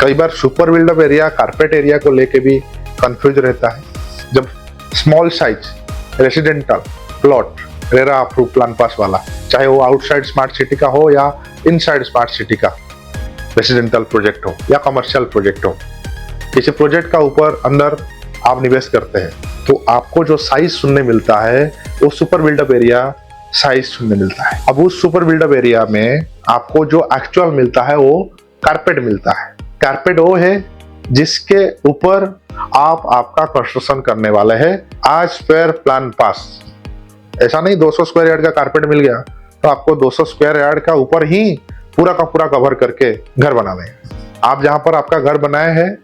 कई बार super built up area carpet area को लेके भी कंफ्यूज रहता है। जब small size residential plot RERA approve plan pass वाला, चाहे वो आउटसाइड स्मार्ट सिटी का हो या इनसाइड स्मार्ट सिटी का रेसिडेंटल प्रोजेक्ट हो या कमर्शियल प्रोजेक्ट हो, किसी प्रोजेक्ट का ऊपर अंदर आप निवेश करते हैं तो आपको जो साइज सुनने मिलता है वो सुपर बिल्डअप एरिया साइज सुनने मिलता है। अब उस सुपर बिल्डअप एरिया में आपको जो एक्चुअल मिलता है वो कारपेट मिलता है। कारपेट वो है जिसके ऊपर आप आपका कंस्ट्रक्शन करने वाले हैं आज पर प्लान पास। ऐसा नहीं 200 स्क्वायर यार्ड का कारपेट मिल गया तो आपको 200 स्क्वायर यार्ड का ऊपर ही पूरा का पूरा कवर करके घर बना देंगे। आप जहां पर आपका घर बनाए हैं,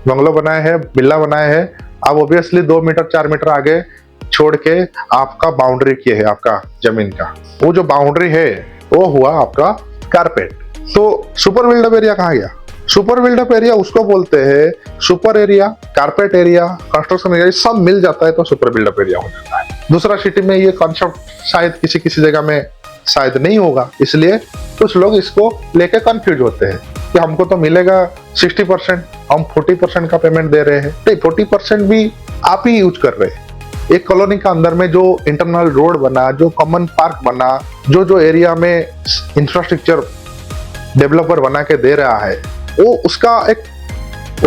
बंगलो बनाए हैं, विला बनाए हैं, आप ऑब्वियसली 2 मीटर 4 मीटर आगे छोड़ के आपका बाउंड्री किए है आपका जमीन का, वो जो बाउंड्री है वो हुआ आपका कारपेट। तो सुपर बिल्डअप एरिया कहाँ गया? सुपर बिल्डअप एरिया उसको बोलते हैं, super area, carpet area, construction area सब मिल जाता है तो सुपर बिल्डअप एरिया हो जाता है। दूसरा सिटी में ये कॉन्सेप्ट शायद किसी किसी जगह में शायद नहीं होगा, इसलिए कुछ लोग इसको लेके कंफ्यूज होते हैं कि हमको तो मिलेगा 60%, हम 40% का पेमेंट दे रहे हैं। नहीं, 40% भी आप ही यूज कर रहे हैं। एक कॉलोनी का अंदर में जो इंटरनल रोड बना, जो कॉमन पार्क बना, जो एरिया में इंफ्रास्ट्रक्चर डेवलपर बना के दे रहा है, वो उसका एक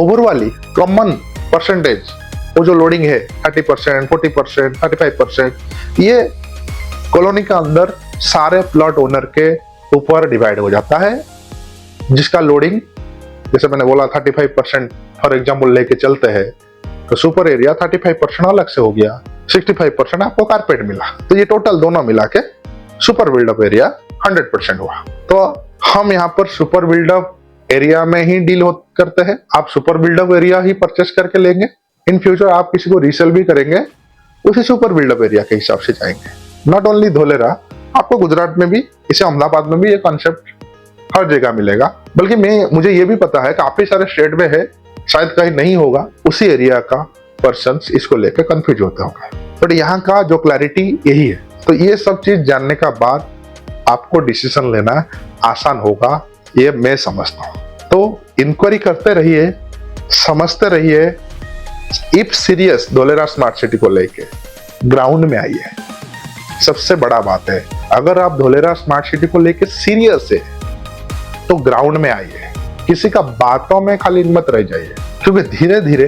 ओवर वाली कॉमन परसेंटेज, वो जो लोडिंग है 30%, 40%, 35%, ये कॉलोनी का अंदर सारे प्लॉट ओनर के ऊपर डिवाइड हो जाता है, जिसका लोडिंग जैसे मैंने बोला 35% फॉर एग्जाम्पल लेके चलते हैं तो सुपर एरिया 35% अलग से हो गया, 65% आपको कारपेट मिला, तो ये टोटल दोनों मिला के सुपर बिल्डअप एरिया 100% हुआ। तो हम यहाँ पर सुपर बिल्डअप एरिया में ही डील करते हैं। आप सुपर बिल्डअप एरिया ही परचेस करके लेंगे, इन फ्यूचर आप किसी को रीसेल भी करेंगे उसी सुपर बिल्डअप एरिया के हिसाब से जाएंगे। नॉट ओनली धोलेरा, आपको गुजरात में भी, इसे अहमदाबाद में भी ये कॉन्सेप्ट हर जगह मिलेगा। बल्कि मुझे ये भी पता है काफी सारे स्टेट में है, शायद कहीं नहीं होगा, उसी एरिया का पर्सन इसको लेकर कंफ्यूज होते होंगे। बट यहाँ का जो क्लैरिटी यही है। तो ये सब चीज जानने का बाद आपको डिसीजन लेना आसान होगा, ये मैं समझता हूँ। तो इंक्वायरी करते रहिए, समझते रहिए। If serious Dholera smart city को लेके ग्राउंड में आइए। सबसे बड़ा बात है, अगर आप धोलेरा स्मार्ट सिटी को लेके सीरियस है तो ग्राउंड में आइए, किसी का बातों में खाली मत रह जाइए, क्योंकि धीरे धीरे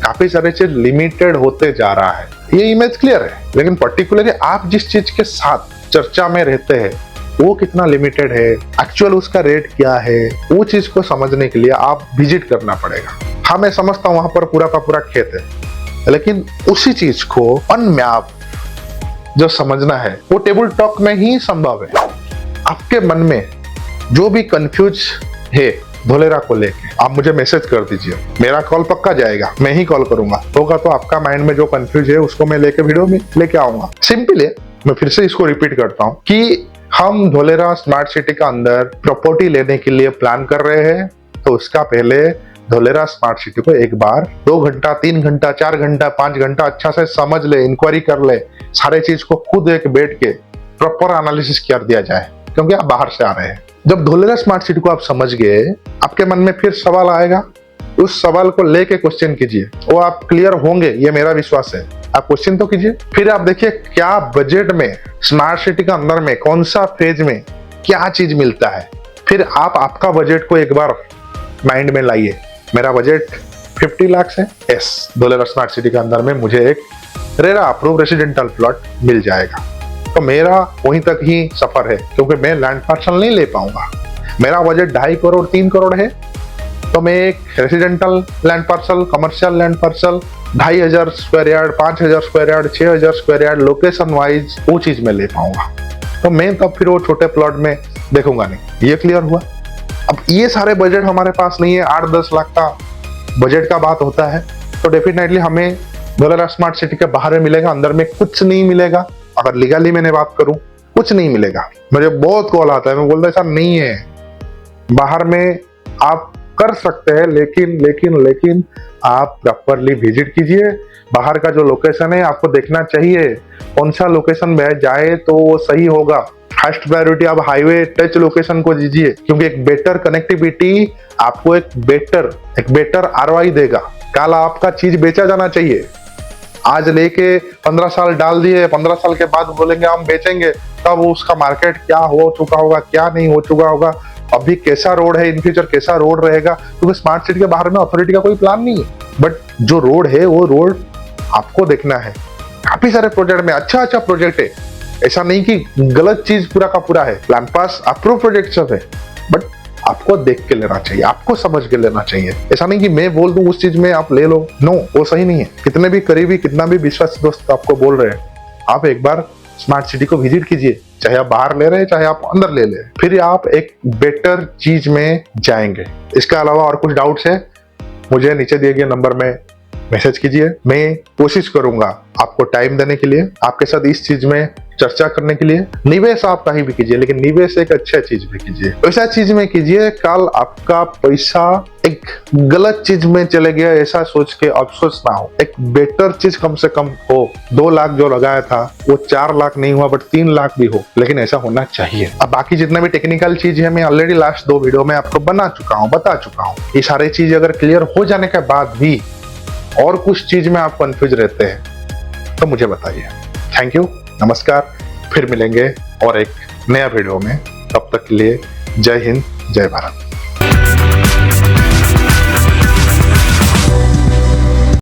काफी सारे चीज लिमिटेड होते जा रहा है। ये इमेज क्लियर है, लेकिन पर्टिकुलरली आप जिस चीज के साथ चर्चा में रहते हैं वो कितना लिमिटेड है, एक्चुअल उसका रेट क्या है, वो चीज को समझने के लिए आप विजिट करना पड़ेगा। हाँ, मैं समझता हूँ वहां पर पूरा का पूरा खेत है, लेकिन उसी चीज को ऑन मैप जो समझना है वो टेबल टॉक में ही संभव है। आपके मन में जो भी कंफ्यूज है धोलेरा को लेके, आप मुझे मैसेज कर दीजिए, मेरा कॉल पक्का जाएगा, मैं ही कॉल करूंगा। होगा तो आपका माइंड में जो कंफ्यूज है उसको मैं लेके वीडियो में लेके आऊंगा। सिंपल है, मैं फिर से इसको रिपीट करता हूँ कि हम धोलेरा स्मार्ट सिटी का अंदर प्रॉपर्टी लेने के लिए प्लान कर रहे हैं, तो उसका पहले धोलेरा स्मार्ट सिटी को एक बार 2 घंटा 3 घंटा 4 घंटा 5 घंटा अच्छा से समझ ले, इंक्वायरी कर ले, सारे चीज को खुद एक बैठ के प्रॉपर एनालिसिस कर दिया जाए, क्योंकि आप बाहर से आ रहे हैं। जब धोलेरा स्मार्ट सिटी को आप समझ गए, आपके मन में फिर सवाल आएगा, उस सवाल को लेके क्वेश्चन कीजिए, वो आप क्लियर होंगे, ये मेरा विश्वास है। आप क्वेश्चन तो कीजिए, फिर आप देखिए क्या बजट में स्मार्ट सिटी का अंदर में कौन सा फेज में क्या चीज मिलता है। फिर आप आपका बजट को एक बार माइंड में लाइए, मेरा बजट 50 लाख है, यस, धोलेरा स्मार्ट सिटी के अंदर में मुझे एक रेरा अप्रूव रेसिडेंटल प्लॉट मिल जाएगा, तो मेरा वहीं तक ही सफर है, क्योंकि मैं लैंड पार्सल नहीं ले पाऊंगा। मेरा बजट 2.5 करोड़ 3 करोड़ है, तो मैं एक residential land parcel, commercial land parcel 2500 square yard, 5000 square yard, 6000 square yard location wise वो चीज में ले पाऊंगा। तो मैं तब फिर वो छोटे प्लॉट में देखूंगा नहीं। ये क्लियर हुआ? अब ये सारे बजट हमारे पास नहीं है, 8-10 लाख का बजट का बात होता है, तो डेफिनेटली हमें धोलेरा स्मार्ट सिटी के बाहर में मिलेगा, अंदर में कुछ नहीं मिलेगा। अगर लीगली मैंने बात करूं, कुछ नहीं मिलेगा। मुझे बहुत कॉल आता है, मैं बोलता ऐसा नहीं है, बाहर में आप कर सकते हैं, लेकिन आप प्रॉपरली विजिट कीजिए। बाहर का जो लोकेशन है आपको देखना चाहिए, कौन सा लोकेशन में जाए तो वो सही होगा। फर्स्ट प्रायोरिटी आप हाईवे टच लोकेशन को दीजिए, क्योंकि एक बेटर कनेक्टिविटी आपको एक बेटर आरओआई देगा। कल आपका चीज बेचा जाना चाहिए। आज लेके 15 साल डाल दिए, 15 साल के बाद बोलेंगे हम बेचेंगे, तब उसका मार्केट क्या हो चुका होगा, क्या नहीं हो चुका होगा, अभी कैसा रोड है, इन फ्यूचर कैसा रोड रहेगा, क्योंकि स्मार्ट सिटी के बारे में अथॉरिटी का कोई प्लान नहीं है। बट जो रोड है वो रोड आपको देखना है। काफी सारे प्रोजेक्ट में अच्छा प्रोजेक्ट है, ऐसा नहीं कि गलत चीज पूरा का पूरा है। प्लान पास अप्रूव प्रोजेक्ट सब है, बट आपको देख के लेना चाहिए, आपको समझ के लेना चाहिए। ऐसा नहीं कि मैं बोल दूं उस चीज में आप ले लो, नो, वो सही नहीं है। कितने भी करीबी, कितना भी विश्वास दोस्त आपको बोल रहे हैं, आप एक बार स्मार्ट सिटी को विजिट कीजिए, चाहे आप बाहर ले रहे हैं, चाहे आप अंदर ले ले, फिर आप एक बेटर चीज में जाएंगे। इसके अलावा और कुछ डाउट्स है, मुझे नीचे दिए गए नंबर में मैसेज कीजिए। मैं कोशिश करूंगा आपको टाइम देने के लिए, आपके साथ इस चीज में चर्चा करने के लिए। निवेश आप कहीं भी कीजिए, लेकिन निवेश एक अच्छा चीज में कीजिए, ऐसा चीज में कीजिए कल आपका पैसा एक गलत चीज में चले गया ऐसा सोच के अफसोस ना हो। एक बेटर चीज कम से कम हो। 2 लाख जो लगाया था वो 4 लाख नहीं हुआ, बट 3 लाख भी हो, लेकिन ऐसा होना चाहिए। अब बाकी जितना भी टेक्निकल चीज है मैं ऑलरेडी लास्ट 2 वीडियो में आपको बता चुका हूँ। ये सारी चीज अगर क्लियर हो जाने के बाद भी और कुछ चीज में आप कंफ्यूज रहते हैं तो मुझे बताइए। थैंक यू, नमस्कार, फिर मिलेंगे और एक नया वीडियो में। तब तक के लिए जय हिंद, जय भारत।